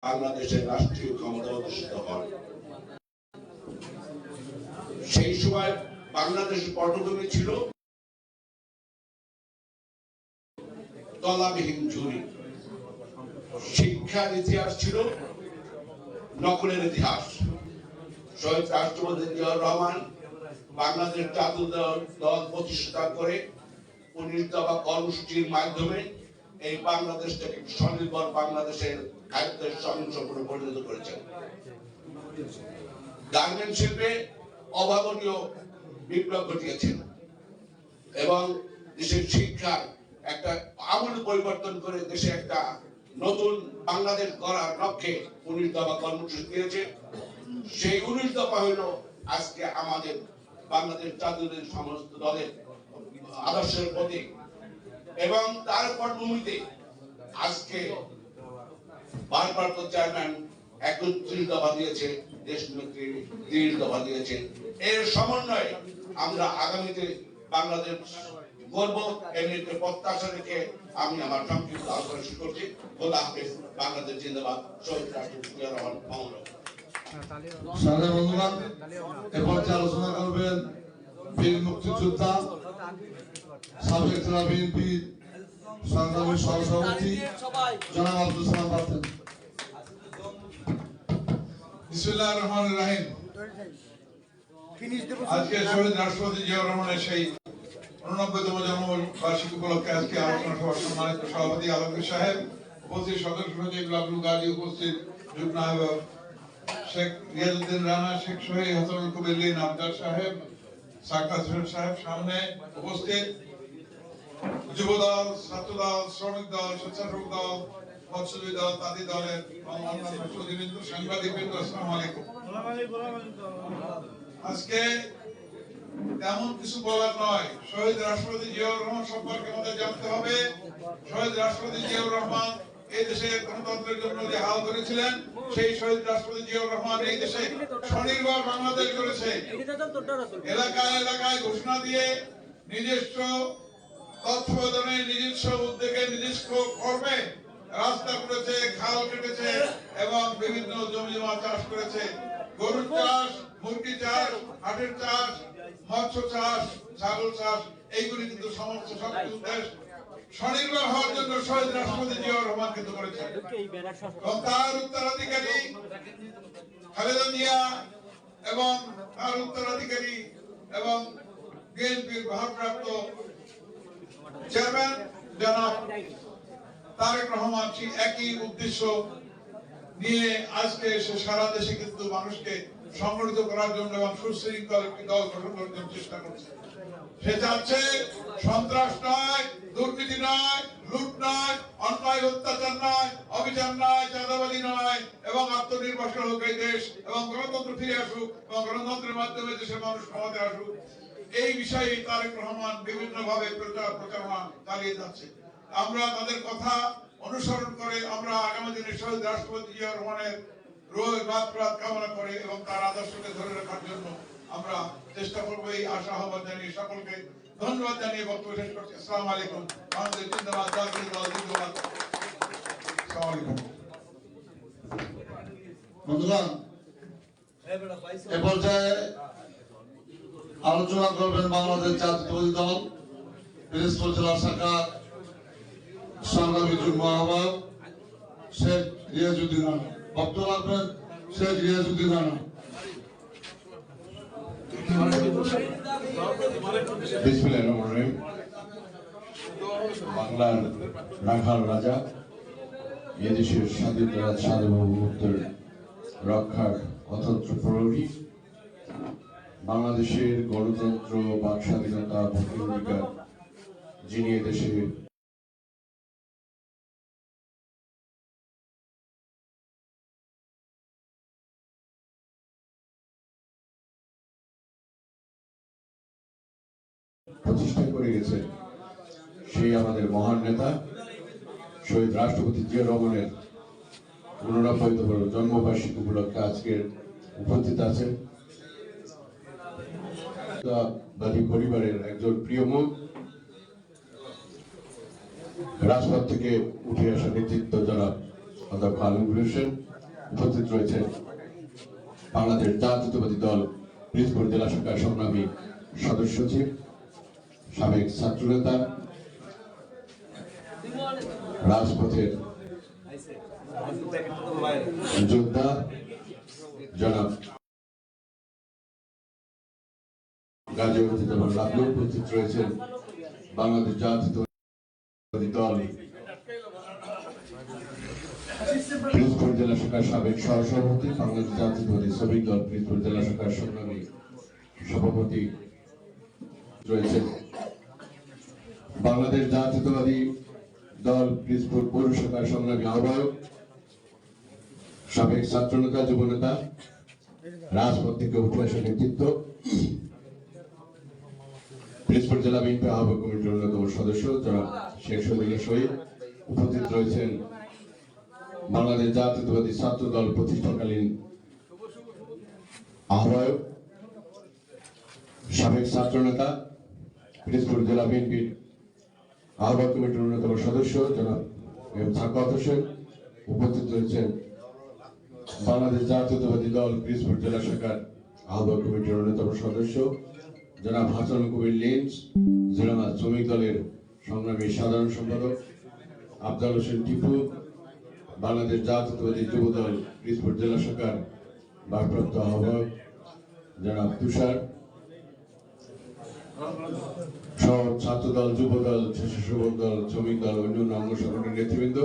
বাংলাদেশের রাষ্ট্রীয় ক্ষমতা অধিষ্ঠিত হন। সেই সময় বাংলাদেশের পটভূমি ছিল তলাবিহীন ঝুড়ি। শিক্ষার ইতিহাস ছিল নকলের ইতিহাস। শহীদ রাষ্ট্রপতি জিয়াউর রহমান বাংলাদেশ জাতীয় দল প্রতিষ্ঠা করে 19 দফা কর্মসূচির মাধ্যমে এই বাংলাদেশটাকে স্বনির্ভর বাংলাদেশের খাদ্যের সংসদে পরিণত করেছেন। গার্মেন্ট শিল্পে অভাবনীয় বিপ্লব ঘটিয়েছেন এবং দেশের শিক্ষার একটা আমূল পরিবর্তন করে দেশে একটা নতুন বাংলাদেশ গড়ার লক্ষ্যে 19 দফা কর্মসূচি দিয়েছে। সেই 19 দফা হইল আজকে আমাদের বাংলাদেশ জাতীয় সমস্ত দলের আদর্শের প্রতীক এবং তার পটভূমিতে আজকে ভারপ্রাপ্ত চেয়ারম্যান 31 দফা দিয়েছে, দেশনেত্রী 30 দফা দিয়েছে। এর সমন্বয়ে আমরা আগামীতে বাংলাদেশ গর্ব এমনিতে প্রত্যাশা রেখে আমি আমার সংক্ষিপ্ত আলোচনা শুরু করছি। খোদা হাফেজ। বাংলাদেশ জিন্দাবাদ। শহীদ রাষ্ট্রপতি জিয়াউর রহমান অমর। সারা বন্ধুগণ, এরপর আলোচনা করবেন বীর মুক্তিযোদ্ধা সাবেক জেলা বিএনপি সংগ্রামী সহসভাপতি জনাব আব্দুল সালাম পাতেন। বিসমিল্লাহির রহমানির রহিম। আজকে শহীদ রাষ্ট্রপতি জিয়াউর রহমানের সেই 89তম জন্মবার্ষিকী উপলক্ষে আজকে আলোচনা সভার সম্মানিত সভাপতি আলমগীর সাহেব, উপস্থিত সদস্য সচিব আব্দুল গাজী, উপস্থিত যুগ্ম আহ্বায়ক শেখ রিয়াজউদ্দিন রানা, শেখ শহীদ হাসানুল কবির লিন, আবদার সাহেব, সাকাত হোসেন সাহেব, সামনে উপস্থিত যুবদল, ছাত্রদল, শ্রমিক দল, স্বেচ্ছাসেবক দল, মৎস্যজীবী দল, তাঁতি দলের অন্যান্য সুধীবৃন্দ, সাংবাদিকবৃন্দ, আসসালামু আলাইকুম। আজকে তেমন কিছু বলার নয়। শহীদ রাষ্ট্রপতি জিয়াউর রহমান সম্পর্কে আমাদের জানতে হবে। শহীদ রাষ্ট্রপতি জিয়াউর রহমান এই দেশের গণতন্ত্রের জন্য যে হাল ধরেছিলেন, সেই শহীদ রাষ্ট্রপতি জিয়াউর রহমান এই দেশে স্বনির্ভর বাংলাদেশ গড়েছে। এলাকায় এলাকায় ঘোষণা দিয়ে নিজস্ব তত্ত্বাবধানে, নিজস্ব উদ্যোগে, নিজস্ব কর্মে রাস্তা করেছে, খাল কেটেছে এবং বিভিন্ন জমি জমা চাষ করেছে। গরুর চাষ, মুরগি চাষ, হাটের চাষ, মৎস্য চাষ, ছাগল চাষ, এইগুলি কিন্তু সমস্ত সবকিছু দেশ স্বনির্ভর হওয়ার জন্য শহীদ রাষ্ট্রপতি জিয়াউর রহমান কিন্তু করেছেন। এবং তার উত্তরাধিকারী খালেদা জিয়া এবং তার উত্তরাধিকারী এবং বিএনপির ভারপ্রাপ্ত চেয়ারম্যান জনাব তারেক রহমান একই উদ্দেশ্য নিয়ে আজকে এসে সারা দেশে কিন্তু মানুষকে সংগঠিত করার জন্য এবং সুশৃঙ্খল একটি দল গঠন করার জন্য চেষ্টা করছে। সে চাচ্ছে সন্ত্রাস নয়, দুর্নীতি নয়, লুট নয়, অন্যায় অত্যাচার নয়, অবিচার নয়, চাঁদাবাজি নয় এবং আত্মনির্ভরশীল হোক এই দেশ এবং গণতন্ত্র ফিরে আসুক এবং গণতন্ত্রের মাধ্যমে দেশের মানুষ ক্ষমতায় আসুক। এই বিষয়ে তারেক রহমান বিভিন্ন ভাবে প্রচারণা চালিয়ে যাচ্ছে। আমরা তাদের কথা অনুসরণ করে আমরা আগামী দিনে শহীদ রাষ্ট্রপতি জিয়াউর রহমানের রাত কামনা করে এবং তার আদর্শকে ধরে রাখার জন্য আমরা চেষ্টা করবো। এই আশা আহ্বান জানিয়ে সকলকে ধন্যবাদ জানিয়ে বক্তব্য শেষ করছি। আসসালামু আলাইকুম। বাংলাদেশ জিন্দাবাদ, জাতীয় দল জিন্দাবাদ। আসসালামু আলাইকুম। বন্ধুগণ, এ পর্যায়ে আলোচনা করবেন বাংলাদেশ জাতীয়তাবাদী দল পিরোজপুর জেলা শাখার সংগ্রামী যুগ্ম আহ্বায়ক শেখ রিয়াজউদ্দিন রানা। বক্তব্য রাখবেন শেখ রিয়াজউদ্দিন রানা। বিসমিল্লাহির রহমানির রহিম। বাংলার রাখাল রাজা, এদেশের স্বাধীনতা সার্বভৌমত্বের রক্ষার অতন্ত্র প্রহরী, বাংলাদেশের গণতন্ত্র বাক স্বাধীনতা ভোটাধিকার যিনি এদেশে প্রতিষ্ঠা করে গেছে, সেই আমাদের মহান নেতা শহীদ রাষ্ট্রপতি জিয়াউর রহমানের 89তম জন্মবার্ষিকী উপলক্ষে আজকের উপস্থিত আছেন পরিবারের একজন প্রিয় মুখ, রাজপথ থেকে উঠে আসা নেতৃত্ব জনাব অধ্যক্ষ আলমগীর হোসেন, উপস্থিত রয়েছেন বাংলাদেশ জাতীয়তাবাদী দল পিরোজপুর জেলা শাখার সংগ্রামী সদস্য সচিব, সাবেক ছাত্রনেতা, রাজপথের যোদ্ধা জনাব গাজী ওয়াহিদুজ্জামান লাবলু। উপস্থিত রয়েছেন বাংলাদেশ জাতীয়তাবাদী দল পিরোজপুর জেলা শাখার সাবেক সহসভাপতি, বাংলাদেশ জাতীয়তাবাদী শ্রমিক দল পিরোজপুর জেলা শাখার সংগ্রামী সভাপতি রয়েছেন বাংলাদেশ জাতীয়তাবাদী দল পিরোজপুর পৌর শাখার সংগ্রামী আহ্বায়ক, সাবেক ছাত্রনেতা, যুবনেতা, রাজপথ থেকে উঠে আসা নেতৃত্ব, পিরোজপুর জেলা বিএনপি আহ্বায়ক কমিটির অন্যতম সদস্য জনাব শেখ শহীদুল্লাহ শহীদ। উপস্থিত রয়েছেন বাংলাদেশ জাতীয়তাবাদী ছাত্র দল প্রতিষ্ঠাকালীন আহ্বায়ক, সাবেক ছাত্রনেতা, পিরোজপুর জেলা বিএনপির আহ্বায়ক কমিটির অন্যতম সদস্য জনাব এম সাখাওয়াত হোসেন। উপস্থিত রয়েছেন বাংলাদেশ জাতীয়তাবাদী দল পিরোজপুর জেলা শাখার আহ্বায়ক কমিটির অন্যতম সদস্য জনাব হাসান কবির লিন্স, জেলা শ্রমিক দলের সংগ্রামী সাধারণ সম্পাদক আফজাল হোসেন টিপু, বাংলাদেশ জাতীয়তাবাদী যুব দল পিরোজপুর জেলা শাখার ভারপ্রাপ্ত আহ্বায়ক জনাব তুষার, সহ ছাত্র দল, যুব দল, স্বেচ্ছাসেবক দল, শ্রমিক দল, অন্যান্য অঙ্গ সংগঠনের নেতৃবৃন্দ,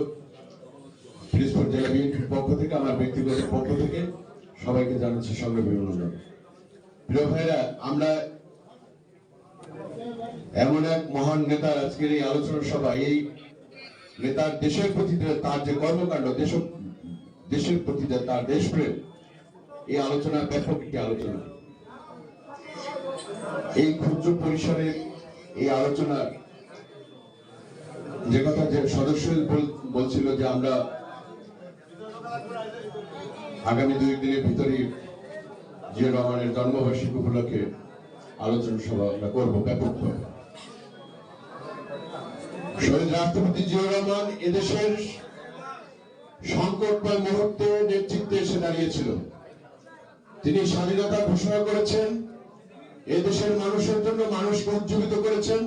পিরোজপুর জেলা বিএনপির পক্ষ থেকে, আমার ব্যক্তিগত পক্ষ থেকে সবাইকে জানাচ্ছি সংগ্রামী অভিনন্দন। প্রিয় ভাইরা, আমরা এমন এক মহান নেতার আজকের এই আলোচনা সভা, এই নেতার দেশের প্রতি তার যে কর্মকাণ্ড, দেশের প্রতি তার দেশপ্রেম, এই আলোচনা ব্যাপক একটি আলোচনা। এই ক্ষুদ্র পরিসরে এই আলোচনা যে কথা যে সদস্য বলছিল যে আমরা আগামী 2 দিনের ভিতরে জিয়া রহমানের জন্মবার্ষিকী উপলক্ষে আলোচনা সভা আমরা করবো ব্যাপকভাবে। শহীদ রাষ্ট্রপতি জিয়া রহমান এদেশের সংকটময় মুহূর্তে নেতৃত্বে এসে দাঁড়িয়েছিল। তিনি স্বাধীনতা ঘোষণা করেছেন, এদেশের মানুষের জন্য মানুষকে উজ্জীবিত করেছেন,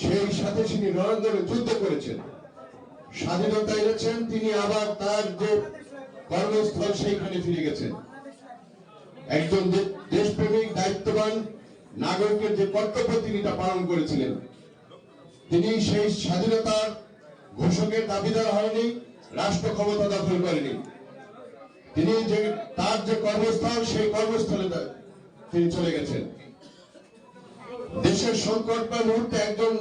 সেই সাথে তিনি রণাঙ্গনে যুদ্ধ করেছেন, স্বাধীনতা এনেছেন। তিনি আবার তার যে কর্মস্থল সেইখানে ফিরে গেছেন। একজন দেশপ্রেমিক, দায়িত্ববান নাগরিকের যে কর্তব্য তিনি তা পালন করেছিলেন। তিনি সেই স্বাধীনতার ঘোষকের দাবিদার হয়নি, রাষ্ট্র ক্ষমতা দখল করেনি। তিনি যে তার যে কর্মস্থল, সেই কর্মস্থলে তিনি চলে গেছেন। দেশের সংকটময় মুহূর্তে একজন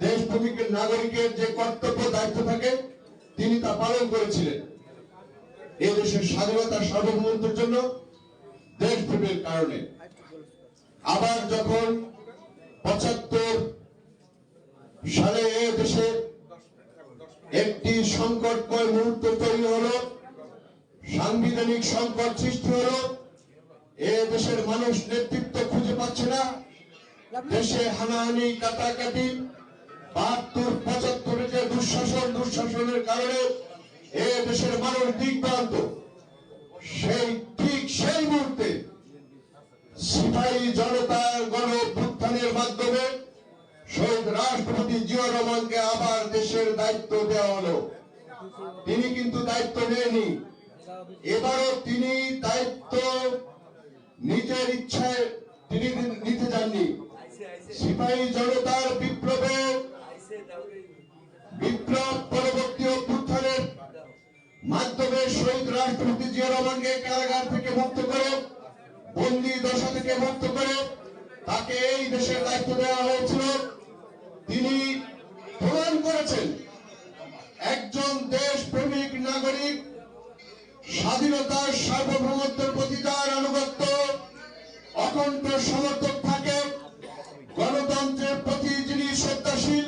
দেশপ্রেমিকের নাগরিকের যে কর্তব্য, দায়িত্ব থাকে, তিনি তা পালন করেছিলেন এই দেশের স্বাধীনতার সার্বভৌমত্বের জন্য, দেশপ্রেমের কারণে। আবার যখন 75 সালে এ দেশে একটি সংকটময় মুহূর্ত তৈরি হলো, সাংবিধানিক সংকট সৃষ্টি হলো, এ দেশের মানুষ নেতৃত্ব খুঁজে পাচ্ছে না, দেশে হানাহানি, কাটাকাটি, 72-75 যে দুঃশাসনের কারণে এ দেশের মানুষ দিগ্ভ্রান্ত। সেই মুহূর্তে সিপাহী জনতার গণঅভ্যুত্থানের মাধ্যমে শহীদ রাষ্ট্রপতি জিয়া রহমানকে আবার দেশের দায়িত্ব দেওয়া হলো। তিনি কিন্তু দায়িত্ব নেননি। এবারও তিনি দায়িত্ব নিজের ইচ্ছায় তিনি নিতে যাননি। সিপাহী জনতার বিপ্লব পরবর্তী অভ্যুত্থানের মাধ্যমে শহীদ রাষ্ট্রপতি জিয়া রহমানকে কারাগার থেকে মুক্ত করে, বন্দী দশা থেকে মুক্ত করে তাকে এই দেশের দায়িত্ব দেওয়া হয়েছিল। তিনি প্রমাণ করেছেন একজন দেশপ্রেমিক নাগরিক, স্বাধীনতার সার্বভৌমত্বের প্রতি যার আনুগত্য, অখণ্ড সমর্থক থাকে, গণতন্ত্রের প্রতি যিনি শ্রদ্ধাশীল,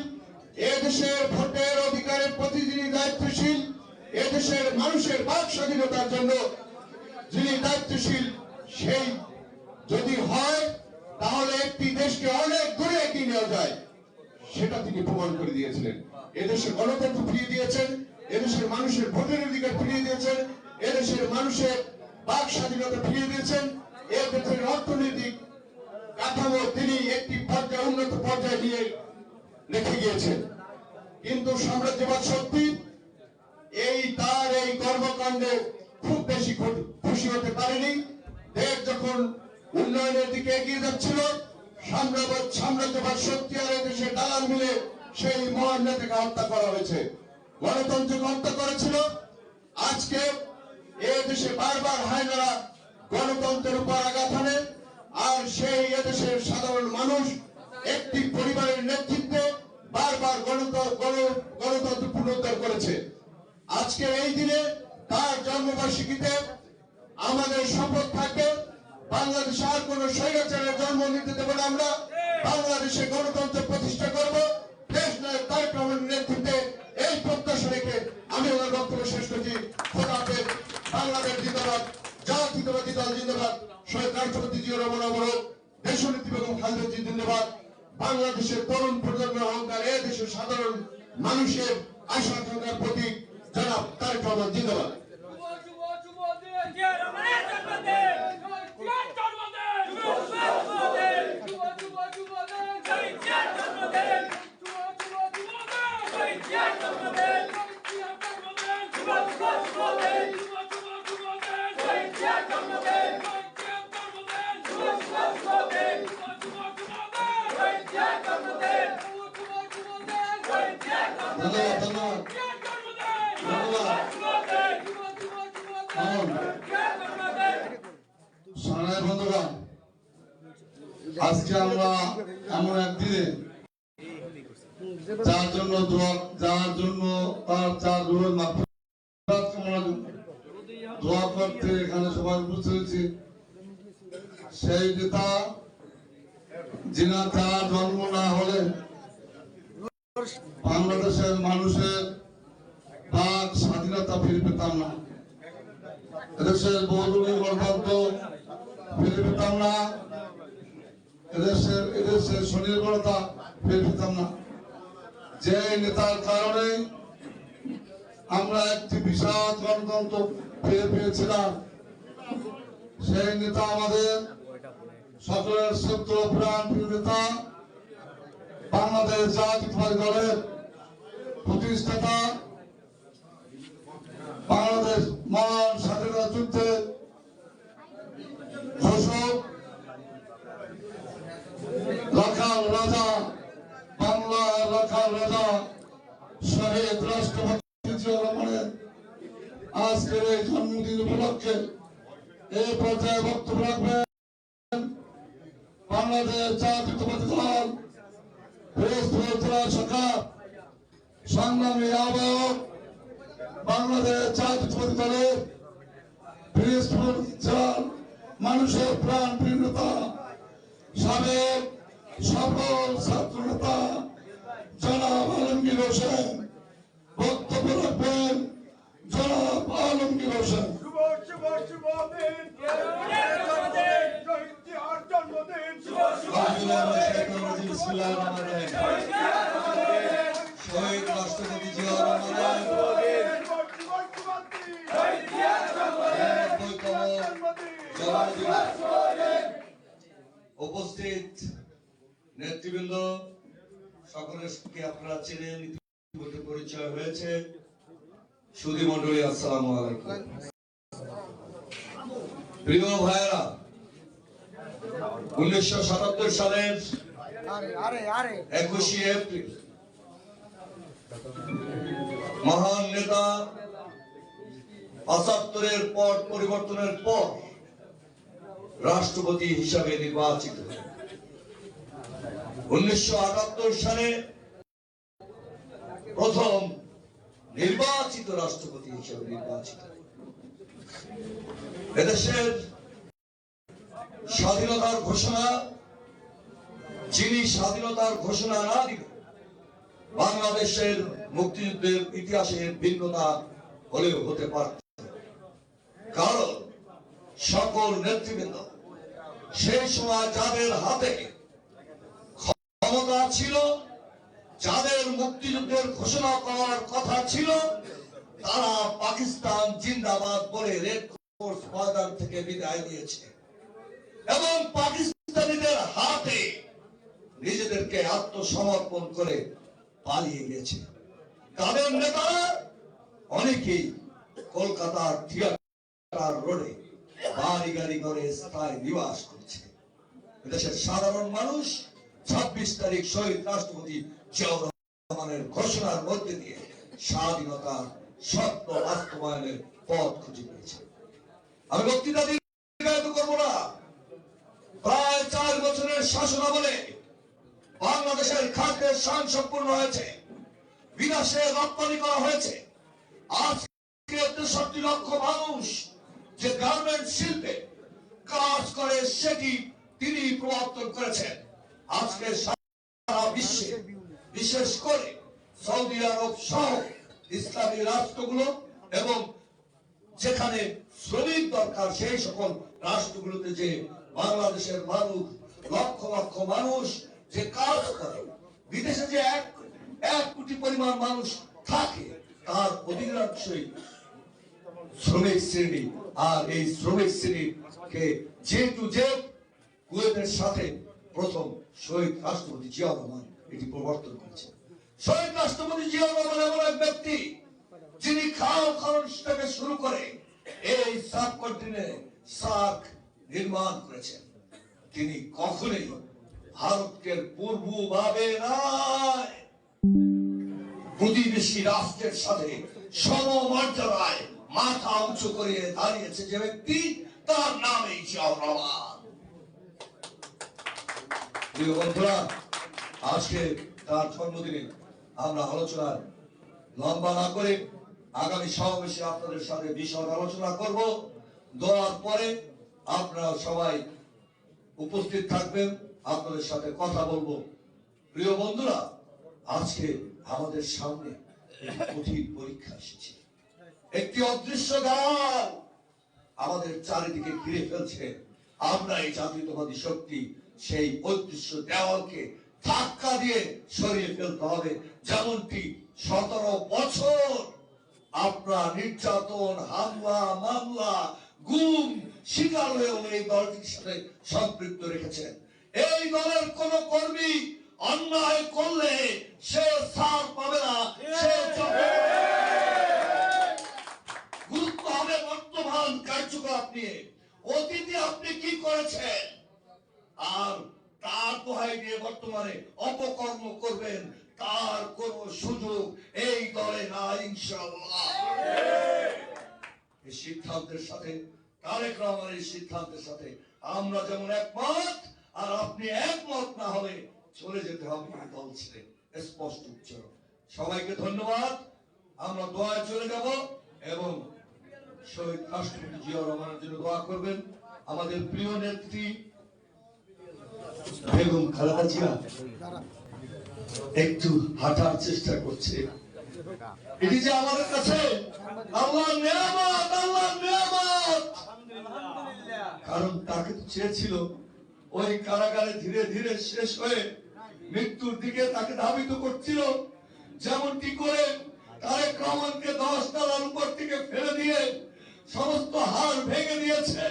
এদেশের ভোটের অধিকারের প্রতি যিনি দায়িত্বশীল, এদেশের মানুষের বাক স্বাধীনতার জন্য যিনি দায়িত্বশীল, সেই যদি হয় তাহলে একটি দেশকে অনেক দূরে এগিয়ে নেওয়া যায়, সেটা তিনি প্রমাণ করে দিয়েছিলেন। এদেশের গণতন্ত্র ফিরিয়ে দিয়েছেন, এদেশের মানুষের ভোটের অধিকার ফিরিয়ে দিয়েছেন, এদেশের মানুষের বাক স্বাধীনতা ফিরিয়ে দিয়েছেন। এদেশের অর্থনৈতিক কাঠামো তিনি একটি পর্যায়ে উন্নত পর্যায়ে নিয়ে রেখে গিয়েছেন। কিন্তু সাম্রাজ্যবাদ শক্তি তার এই কর্মকাণ্ডে খুব বেশি খুশি হতে পারেনি। দেশ যখন উন্নয়নের দিকে এগিয়ে যাচ্ছিল, সাম্রাজ্যবাদ শক্তি আর দেশে দালাল মিলে সেই মহান নেতাকে হত্যা করা হয়েছে, গণতন্ত্রকে হত্যা করেছিল। আজকে দেশে বারবার হায়নারা গণতন্ত্রের উপর আঘাত হানে, আর সেই এদেশের সাধারণ মানুষ একটি পরিবারের নেতৃত্বে বারবার গণতন্ত্র পুনরুদ্ধার করেছে। আজকের এই দিনে তার জন্মবার্ষিকীতে আমাদের শপথ থাকবে, বাংলাদেশে আর কোন স্বৈরাচারের জন্ম নিতে দেব না। আমরা বাংলাদেশে গণতন্ত্র প্রতিষ্ঠা করব। দেশ নায়ক তারেক রহমানের নেতৃত্বে এই প্রত্যাশা রেখে আমি আমার বক্তব্য শেষ করছি। খোদা হাফেজ। বাংলাদেশ জিন্দাবাদ, জাতীয়তাবাদী দল জিন্দাবাদ, শহীদ রাষ্ট্রপতি জিয়াউর রহমান অমর, দেশনেত্রী বেগম খালেদা জিয়া জিন্দাবাদ। বাংলাদেশের তরুণ প্রজন্মের অহংকার, এ দেশের সাধারণ মানুষের আশা আকাঙ্ক্ষার প্রতীক জনাব তারেক রহমান জিন্দাবাদ। বন্ধুগণ, আজকে আমরা এমন একদিনে যার জন্য তার চার রুহের মাগফিরাত কামনার জন্য দোয়া করতে এখানে সবাই উপস্থিত হয়েছি। সেই নেতা যিনি তার জন্ম না হলে বাংলাদেশের মানুষের বাক স্বাধীনতা ফিরে পেতাম না, এদেশের বহুদলীয় গণতন্ত্র ফিরে পেতাম না, এদেশের স্বনির্ভরতা ফিরে পেতাম না। যে নেতার কারণে আমরা একটি বিশাল গণতন্ত্র ফিরে পেয়েছিলাম, সেই নেতা আমাদের সকলের সত্য প্রাণ প্রিয় নেতা, বাংলাদেশ জাতীয়তাবাদী দলের প্রতিষ্ঠাতা, বাংলাদেশ মহান স্বাধীনতা যুদ্ধের ঘোষক, রাখাল রাজা, বাংলার রাখাল রাজা শহীদ রাষ্ট্রপতি জিয়াউর রহমানের আজকের এই জন্মদিন উপলক্ষে এই পর্যায়ে বক্তব্য রাখবেন বাংলাদেশ জাতীয়তাবাদী দল পিরোজপুর জেলা শাখার সংগ্রামী আহ্বায়ক, বাংলাদেশ জাতীয়তাবাদী দলের পিরোজপুর জেলার মানুষের প্রাণ প্রিয় নেতা, সাবেক সফল ছাত্র নেতা জনাব আলমগীর হোসেন। বক্তব্য রাখবেন জনাব আলমগীর হোসেন। শহীদ রাষ্ট্রপতি জিয়াউর রহমানের উপস্থিত নেতৃবৃন্দ, সকলকে আপনারা চেনেন, ইতিমধ্যে পরিচয় হয়েছে। সুধী মণ্ডলী, আসসালামু আলাইকুম। প্রিয় ভাইয়েরা, 1977 সালের 21শে এপ্রিল মহান নেতা 75-এর পর পরিবর্তনের পর রাষ্ট্রপতি হিসাবে নির্বাচিত। 1978 সালে প্রথম নির্বাচিত রাষ্ট্রপতি হিসাবে নির্বাচিত। এদেশের স্বাধীনতার ঘোষণা, যিনি স্বাধীনতার ঘোষণা না দিবে, বাংলাদেশের মুক্তিযুদ্ধের ইতিহাসের ভিন্নতা হলেও হতে পারত। কারণ সকল নেতৃবৃন্দ সেই সময় যাদের হাতে ক্ষমতা ছিল, যাদের মুক্তিযুদ্ধের ঘোষণা করার কথা ছিল, তারা পাকিস্তান জিন্দাবাদ বলে রেড ক্রস ময়দান থেকে বিদায় নিয়েছে এবং পাকিস্তানিদের হাতে নিজেদেরকে আত্মসমর্পণ করে পালিয়ে গেছে। তাদের নেতারা অনেকেই কলকাতার থিয়েটার রোডে বাড়ি গাড়ি করে স্থায়ী নিবাস করছে। দেশের সাধারণ মানুষ 26 তারিখ শহীদ রাষ্ট্রপতি জিয়াউর রহমানের ঘোষণার মধ্যে দিয়ে স্বাধীনতার স্বপ্ন বাস্তবায়নের পথ খুঁজে পেয়েছে। আমি বক্তৃতা দীর্ঘায়িত করবো না। প্রায় 4 বছরের শাসনামলে বাংলাদেশের খাদ্যের স্বয়ং সম্পূর্ণ হয়েছে, বিদেশে রপ্তানি করা হয়েছে। আজকে 63 লক্ষ মানুষ যে গার্মেন্ট শিল্পে কাজ করে সেটি তিনি প্রবর্তন করেছেন। আজকে সারা বিশ্বে, বিশেষ করে সৌদি আরব সহ ইসলামী রাষ্ট্রগুলো এবং যেখানে শ্রমিক দরকার সেই সকল রাষ্ট্রগুলোতে যে বাংলাদেশের মানুষ, লক্ষ লক্ষ মানুষ যে কাজ করে, বিদেশে যে এক কোটি পরিমাণ মানুষ থাকে, তার অধিকাংশই শ্রমিক শ্রেণী। আর এই শ্রমিক শ্রেণীকে যে টু যে কুয়েতের সাথে প্রথম শহীদ রাষ্ট্রপতি জিয়াউর রহমান এটি প্রবর্তন করেছেন। শহীদ রাষ্ট্রপতি জিয়াউর রহমান এমন এক ব্যক্তি যিনি খাল খনন থেকে শুরু করে এই সাবকন্টিনেন্টে সার্ক নির্মাণ করেছেন। তিনি কখনোই ভারতকে পূর্বভাবে নয়, প্রতিবেশী রাষ্ট্রের সাথে সমমর্যাদায় মাথা উঁচু করে দাঁড়িয়েছে যে ব্যক্তি, তার নামই জিয়াউর রহমান। প্রিয় বন্ধুরা, আজকে তার জন্মদিনে আমরা আলোচনা লম্বা না করে আগামী সমাবেশে আপনাদের সাথে বিশদ আলোচনা করব। দোয়ার পরে আপনারা সবাই উপস্থিত থাকবেন, আপনাদের সাথে কথা বলবো। প্রিয় বন্ধুরা, আজকে আমাদের সামনে একটি কঠিন পরীক্ষা এসেছে। একটি অদৃশ্য গাল আমাদের চারিদিকে ঘিরে ফেলছে। আমরা এই জাতীয়তাবাদী শক্তি সেই অদৃশ্য দেওয়ালকে ধাক্কা দিয়ে সরিয়ে ফেলতে হবে। যেমনটি 17 বছর আপনারা নির্যাতন, হামলা, মামলা, গুম শিকার হয়েও এই দলটির সাথে সম্পৃক্ত রেখেছেন। এই দলের কোন কর্মী অন্যায় করলে সে ছাড় পাবে না, সে গুরুত্ব হবে বর্তমান কার্যকলাপ নিয়ে। অতীতে আপনি কি করেছেন আর তার দোহাই দিয়ে বর্তমানে অপকর্ম করবেন, তার কোন সুযোগ এই দলে না, ইনশাআল্লাহ। এই সিদ্ধান্তের সাথে, তারেক রহমানের সিদ্ধান্তের সাথে আমরা যেমন একমত, আর আপনি একমত না হলে চলে যেতে হবে এই দল ছেড়ে, স্পষ্ট উচ্চারণ। সবাইকে ধন্যবাদ। আমরা দোয়ায় চলে যাব এবং শহীদ রাষ্ট্রপতি জিয়াউর রহমানের জন্য দোয়া করবেন। আমাদের প্রিয় নেত্রী বেগম খালেদা জিয়া একটু হাঁটার চেষ্টা করছে। এটি যে আমাদের কাছে আল্লাহর নিয়ামত, আল্লাহর নিয়ামত। কারণ তাকে তো চেয়েছিল ওই কারাগারে ধীরে ধীরে শেষ হয়ে মৃত্যুর দিকে তাকে ধাবিত করছিল। যেমনটি করে তারেক রহমানকে 10 তলার উপর থেকে ফেলে দিয়ে সমস্ত হাড় ভেঙে দিয়েছে,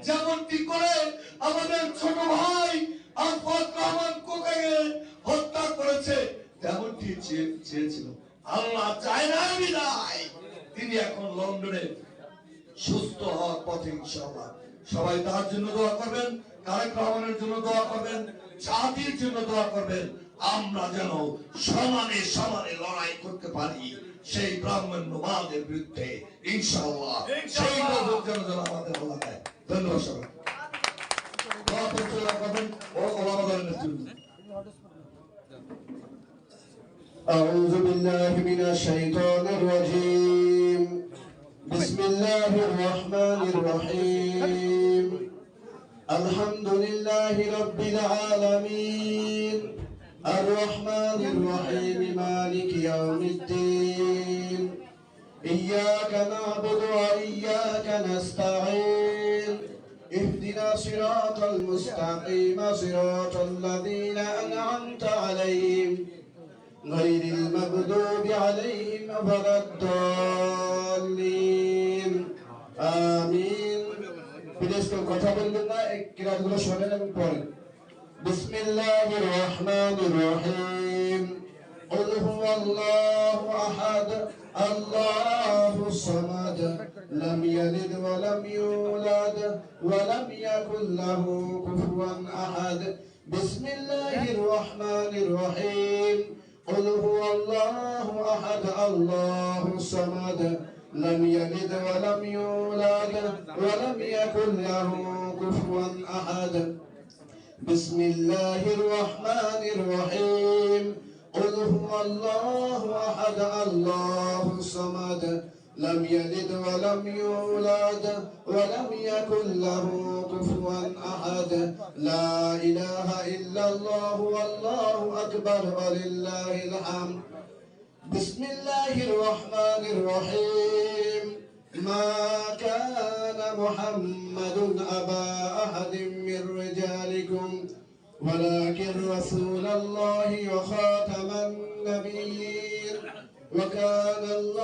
যেমনটি করে আমাদের ছোট ভাই আলফাত রহমান কোকাকে হত্যা করেছে, তেমনটি চেয়েছিল। আল্লাহ চায় না বিদায় তিনি এখন লন্ডনে সুস্থ হওয়ার পথে, ইনশাআল্লাহ। সবাই তার জন্য দোয়া করবেন, তারেক রহমানের জন্য দোয়া করবেন, জাতির জন্য দোয়া করবেন। আমরা যেন সমানে সমানে লড়াই করতে পারি সেই ব্রাহ্মণ্যবাদের বিরুদ্ধে, ইনশাআল্লাহ। সেই নজর যেন আমাদের আল্লাহ দেয়। ধন্যবাদ সবাই। দোয়া করবেন ও ওলামাদের জন্য। أعوذ بالله من الشيطان الرجيم. بسم الله الرحمن الرحيم. الحمد لله رب العالمين الرحمن الرحيم مالك يوم الدين. إياك نعبد وإياك نستعين. اهدنا صراط المستقيم صراط الذين أنعمت عليهم غير المغضوب عليهم ولا الضالين آمين প্লিজ কেউ কথা বলবেন না এই কিরাতগুলো শোনেন এবং পড়েন بسم الله الرحمن الرحيم قل هو الله أحد الله الصمد لم يلد ولم يولد ولم يكن له كفوا أحد بسم الله الرحمن الرحيم قل هو الله أحد الله الصمد لم يلد ولم يولد ولم يكن له كفوا أحد بسم الله الرحمن الرحيم قل هو الله أحد الله الصمد لم يلد ولم يولد ولم يكن له كفوا أحد لا إله إلا الله والله أكبر ولله الحمد بسم الله الرحمن الرحيم ما كان محمد أبا أحد من رجالكم ولكن رسول الله وخاتم النبيين وكان الله